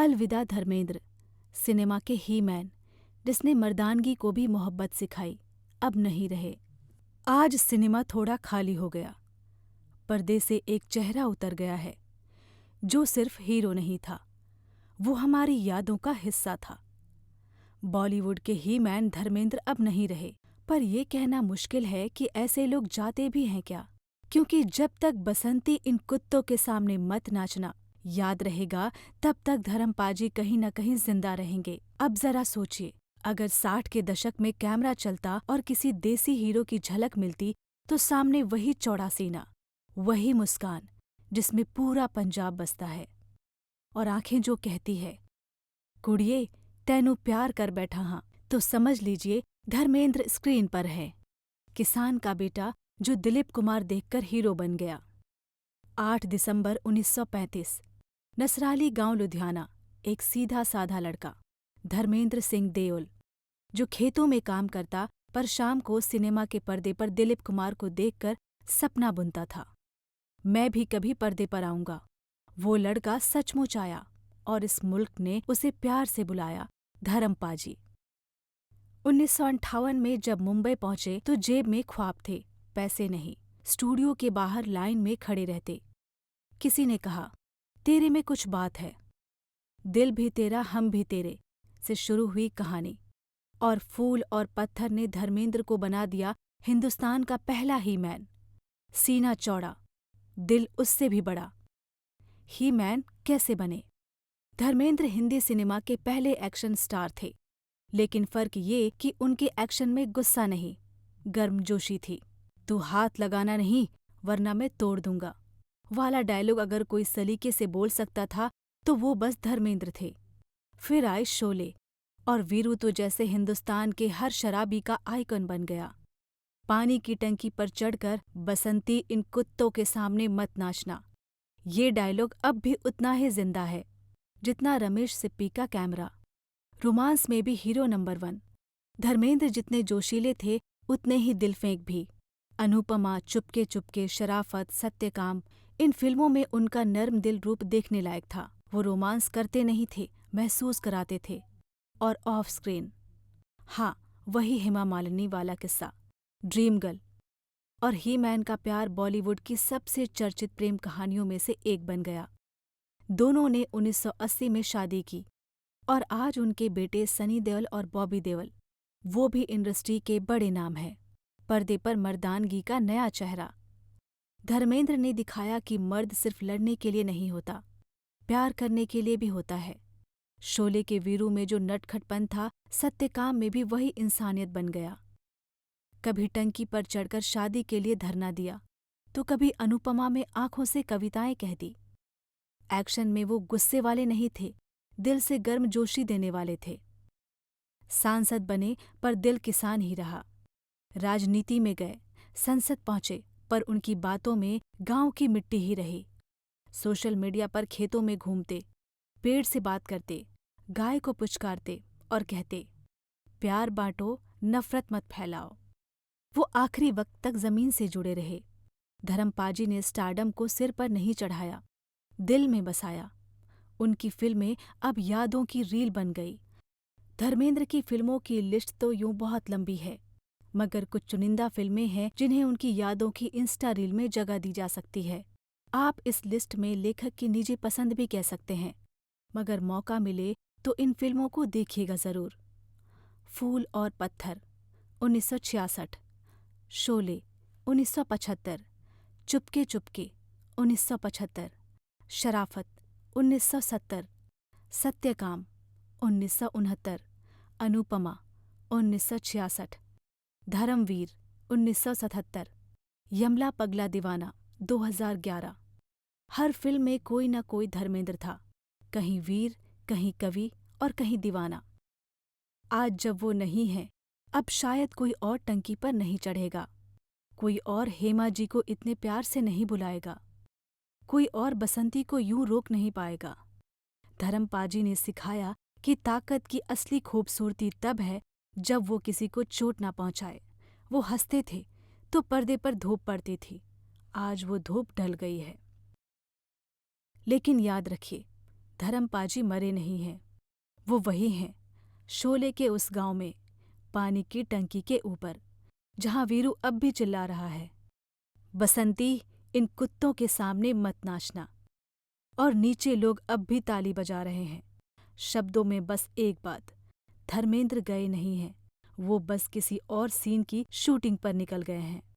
अलविदा धर्मेंद्र, सिनेमा के ही मैन जिसने मर्दानगी को भी मोहब्बत सिखाई, अब नहीं रहे। आज सिनेमा थोड़ा खाली हो गया। पर्दे से एक चेहरा उतर गया है जो सिर्फ हीरो नहीं था, वो हमारी यादों का हिस्सा था। बॉलीवुड के ही मैन धर्मेंद्र अब नहीं रहे, पर यह कहना मुश्किल है कि ऐसे लोग जाते भी हैं क्या, क्योंकि जब तक बसंती इन कुत्तों के सामने मत नाचना याद रहेगा, तब तक धर्मपाजी कहीं न कहीं जिंदा रहेंगे। अब जरा सोचिए, अगर 60 के दशक में कैमरा चलता और किसी देसी हीरो की झलक मिलती तो सामने वही चौड़ा सीना, वही मुस्कान जिसमें पूरा पंजाब बसता है, और आंखें जो कहती है, कुड़िए तैनू प्यार कर बैठा हाँ, तो समझ लीजिए धर्मेंद्र स्क्रीन पर है। किसान का बेटा जो दिलीप कुमार देखकर हीरो बन गया। 8 दिसंबर 1935, नसराली गांव लुधियाना, एक सीधा साधा लड़का धर्मेंद्र सिंह देओल, जो खेतों में काम करता पर शाम को सिनेमा के पर्दे पर दिलीप कुमार को देखकर सपना बुनता था, मैं भी कभी पर्दे पर आऊंगा। वो लड़का सचमुच आया और इस मुल्क ने उसे प्यार से बुलाया धर्मपाजी। 1958 में जब मुंबई पहुंचे तो जेब में ख्वाब थे, पैसे नहीं। स्टूडियो के बाहर लाइन में खड़े रहते। किसी ने कहा, तेरे में कुछ बात है। दिल भी तेरा हम भी तेरे से शुरू हुई कहानी, और फूल और पत्थर ने धर्मेंद्र को बना दिया हिंदुस्तान का पहला ही मैन। सीना चौड़ा, दिल उससे भी बड़ा। ही मैन कैसे बने? धर्मेंद्र हिंदी सिनेमा के पहले एक्शन स्टार थे, लेकिन फर्क ये कि उनके एक्शन में गुस्सा नहीं, गर्मजोशी थी। तू हाथ लगाना नहीं वरना मैं तोड़ दूंगा वाला डायलॉग अगर कोई सलीके से बोल सकता था तो वो बस धर्मेंद्र थे। फिर आए शोले, और वीरू तो जैसे हिंदुस्तान के हर शराबी का आइकन बन गया। पानी की टंकी पर चढ़कर बसंती इन कुत्तों के सामने मत नाचना, ये डायलॉग अब भी उतना ही जिंदा है जितना रमेश सिप्पी का कैमरा। रोमांस में भी हीरो नंबर 1। धर्मेंद्र जितने जोशीले थे उतने ही दिलफेंक भी। अनुपमा, चुपके चुपके, शराफत, सत्यकाम, इन फिल्मों में उनका नर्म दिल रूप देखने लायक था। वो रोमांस करते नहीं थे, महसूस कराते थे। और ऑफ स्क्रीन, हाँ, वही हेमा मालिनी वाला किस्सा, ड्रीम गर्ल और ही मैन का प्यार बॉलीवुड की सबसे चर्चित प्रेम कहानियों में से एक बन गया। दोनों ने 1980 में शादी की और आज उनके बेटे सनी देओल और बॉबी देओल, वो भी इंडस्ट्री के बड़े नाम हैं। पर्दे पर मर्दानगी का नया चेहरा। धर्मेंद्र ने दिखाया कि मर्द सिर्फ लड़ने के लिए नहीं होता, प्यार करने के लिए भी होता है। शोले के वीरू में जो नटखटपन था, सत्यकाम में भी वही इंसानियत बन गया। कभी टंकी पर चढ़कर शादी के लिए धरना दिया, तो कभी अनुपमा में आंखों से कविताएं कह दी। एक्शन में वो गुस्से वाले नहीं थे, दिल से गर्मजोशी देने वाले थे। सांसद बने पर दिल किसान ही रहा। राजनीति में गए, संसद पहुंचे, पर उनकी बातों में गांव की मिट्टी ही रही। सोशल मीडिया पर खेतों में घूमते, पेड़ से बात करते, गाय को पुचकारते और कहते, प्यार बांटो, नफरत मत फैलाओ। वो आखिरी वक्त तक जमीन से जुड़े रहे। धर्मपाजी ने स्टारडम को सिर पर नहीं चढ़ाया, दिल में बसाया। उनकी फिल्में अब यादों की रील बन गई। धर्मेंद्र की फिल्मों की लिस्ट तो यूं बहुत लंबी है, मगर कुछ चुनिंदा फिल्में हैं जिन्हें उनकी यादों की इंस्टा रील में जगह दी जा सकती है। आप इस लिस्ट में लेखक की निजी पसंद भी कह सकते हैं, मगर मौका मिले तो इन फिल्मों को देखिएगा ज़रूर। फूल और पत्थर 1966, शोले 1975, चुपके चुपके 1975, शराफत 1970, सत्यकाम 1969, अनुपमा 1966, धर्मवीर 1977, यमला पगला दीवाना 2011। हर फिल्म में कोई न कोई धर्मेंद्र था, कहीं वीर, कहीं कवि और कहीं दीवाना। आज जब वो नहीं है, अब शायद कोई और टंकी पर नहीं चढ़ेगा, कोई और हेमा जी को इतने प्यार से नहीं बुलाएगा, कोई और बसंती को यूं रोक नहीं पाएगा। धर्मपाजी ने सिखाया कि ताकत की असली खूबसूरती तब है जब वो किसी को चोट ना पहुंचाए। वो हंसते थे तो पर्दे पर धूप पड़ती थी, आज वो धूप ढल गई है। लेकिन याद रखिए, धर्मपाजी मरे नहीं हैं। वो वही हैं, शोले के उस गांव में, पानी की टंकी के ऊपर, जहां वीरू अब भी चिल्ला रहा है, बसंती, इन कुत्तों के सामने मत नाचना। और नीचे लोग अब भी ताली बजा रहे हैं। शब्दों में बस एक बात, धर्मेंद्र गए नहीं हैं, वो बस किसी और सीन की शूटिंग पर निकल गए हैं।